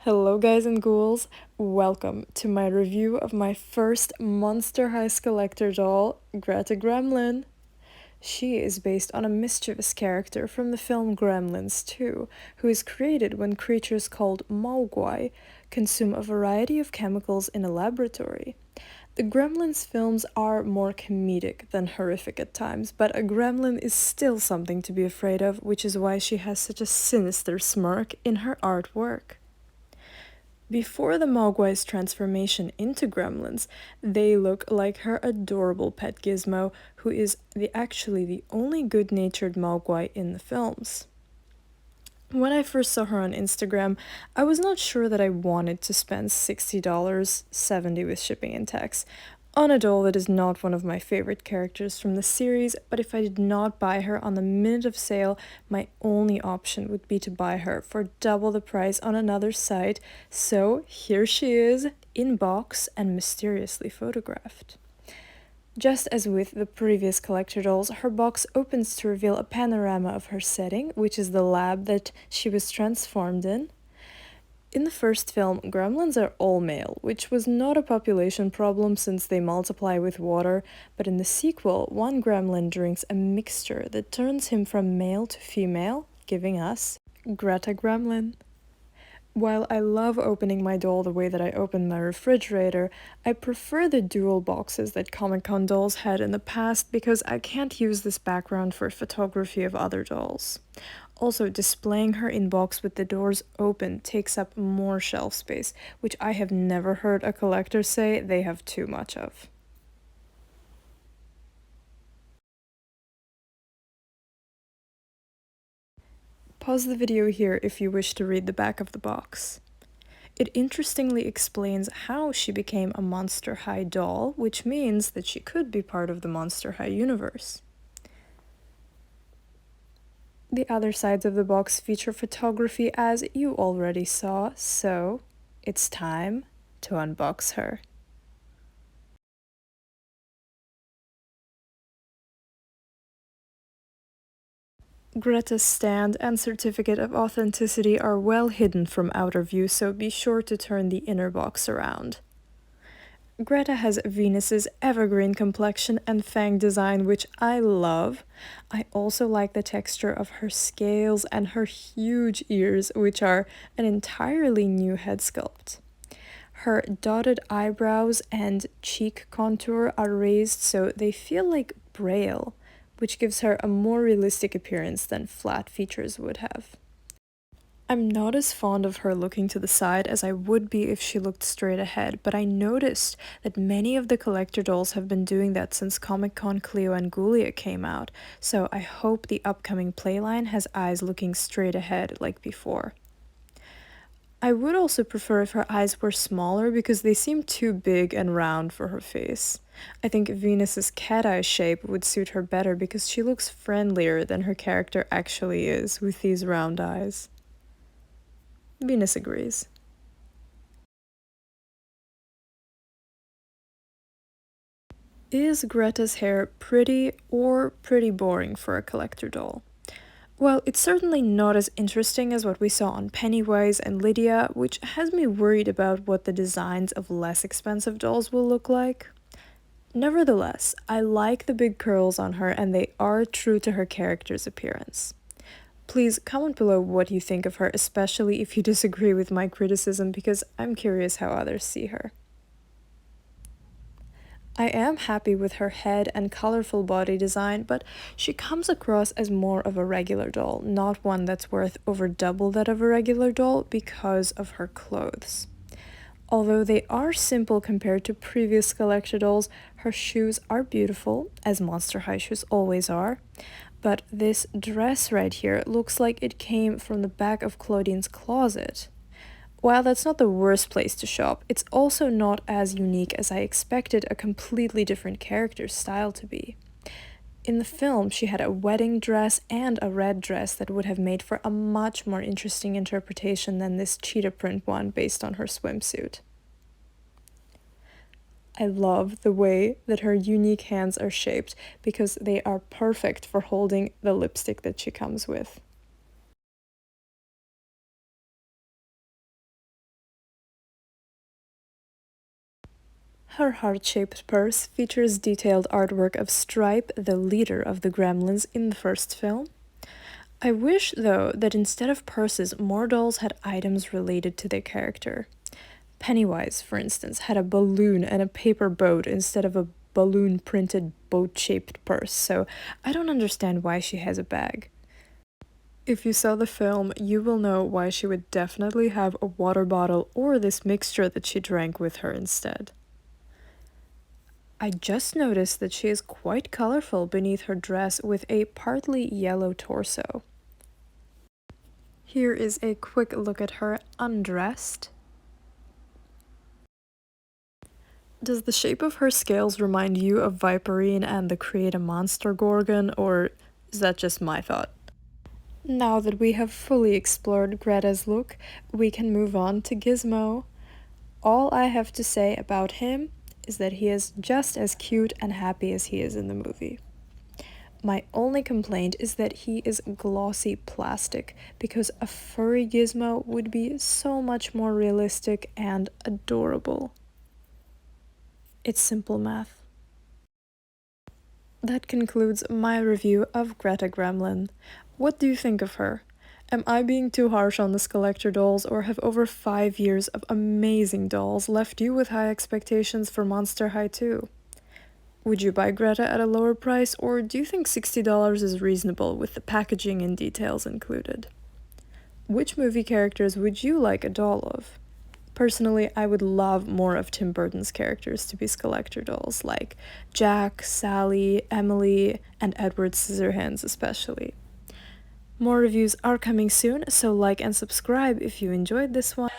Hello guys and ghouls, welcome to my review of my first Monster High collector doll, Greta Gremlin. She is based on a mischievous character from the film Gremlins 2, who is created when creatures called Mogwai consume a variety of chemicals in a laboratory. The Gremlins films are more comedic than horrific at times, but a gremlin is still something to be afraid of, which is why she has such a sinister smirk in her artwork. Before the Mogwai's transformation into gremlins, they look like her adorable pet Gizmo, who is actually the only good-natured Mogwai in the films. When I first saw her on Instagram, I was not sure that I wanted to spend $60, $70 with shipping and tax, on a doll that is not one of my favorite characters from the series, but if I did not buy her on the minute of sale, my only option would be to buy her for double the price on another site, so here she is, in box and mysteriously photographed. Just as with the previous collector dolls, her box opens to reveal a panorama of her setting, which is the lab that she was transformed in. In the first film, gremlins are all male, which was not a population problem since they multiply with water, but in the sequel, one gremlin drinks a mixture that turns him from male to female, giving us Greta Gremlin. While I love opening my doll the way that I open my refrigerator, I prefer the dual boxes that Comic-Con dolls had in the past because I can't use this background for photography of other dolls. Also, displaying her in box with the doors open takes up more shelf space, which I have never heard a collector say they have too much of. Pause the video here if you wish to read the back of the box. It interestingly explains how she became a Monster High doll, which means that she could be part of the Monster High universe. The other sides of the box feature photography as you already saw, so it's time to unbox her. Greta's stand and certificate of authenticity are well hidden from outer view, so be sure to turn the inner box around. Greta has Venus's evergreen complexion and fang design, which I love. I also like the texture of her scales and her huge ears, which are an entirely new head sculpt. Her dotted eyebrows and cheek contour are raised so they feel like braille, which gives her a more realistic appearance than flat features would have. I'm not as fond of her looking to the side as I would be if she looked straight ahead, but I noticed that many of the collector dolls have been doing that since Comic-Con Cleo and Ghoulia came out, so I hope the upcoming playline has eyes looking straight ahead like before. I would also prefer if her eyes were smaller because they seem too big and round for her face. I think Venus's cat eye shape would suit her better because she looks friendlier than her character actually is with these round eyes. Venus agrees. Is Greta's hair pretty or pretty boring for a collector doll? Well, it's certainly not as interesting as what we saw on Pennywise and Lydia, which has me worried about what the designs of less expensive dolls will look like. Nevertheless, I like the big curls on her and they are true to her character's appearance. Please comment below what you think of her, especially if you disagree with my criticism, because I'm curious how others see her. I am happy with her head and colorful body design, but she comes across as more of a regular doll, not one that's worth over double that of a regular doll because of her clothes. Although they are simple compared to previous collector dolls, her shoes are beautiful, as Monster High shoes always are. But this dress right here looks like it came from the back of Claudine's closet. While that's not the worst place to shop, it's also not as unique as I expected a completely different character's style to be. In the film, she had a wedding dress and a red dress that would have made for a much more interesting interpretation than this cheetah print one based on her swimsuit. I love the way that her unique hands are shaped because they are perfect for holding the lipstick that she comes with. her heart-shaped purse features detailed artwork of Stripe, the leader of the Gremlins in the first film. I wish, though, that instead of purses, more dolls had items related to their character. Pennywise, for instance, had a balloon and a paper boat instead of a balloon-printed boat-shaped purse, so I don't understand why she has a bag. If you saw the film, you will know why she would definitely have a water bottle or this mixture that she drank with her instead. I just noticed that she is quite colorful beneath her dress with a partly yellow torso. Here is a quick look at her undressed. Does the shape of her scales remind you of Viperine and the Create a Monster Gorgon, or is that just my thought? Now that we have fully explored Greta's look, we can move on to Gizmo. All I have to say about him is that he is just as cute and happy as he is in the movie. My only complaint is that he is glossy plastic, because a furry Gizmo would be so much more realistic and adorable. It's simple math. That concludes my review of Greta Gremlin. What do you think of her? Am I being too harsh on this collector dolls, or have over 5 years of amazing dolls left you with high expectations for Monster High 2? Would you buy Greta at a lower price, or do you think $60 is reasonable with the packaging and details included? Which movie characters would you like a doll of? Personally, I would love more of Tim Burton's characters to be collector dolls, like Jack, Sally, Emily, and Edward Scissorhands especially. More reviews are coming soon, so like and subscribe if you enjoyed this one.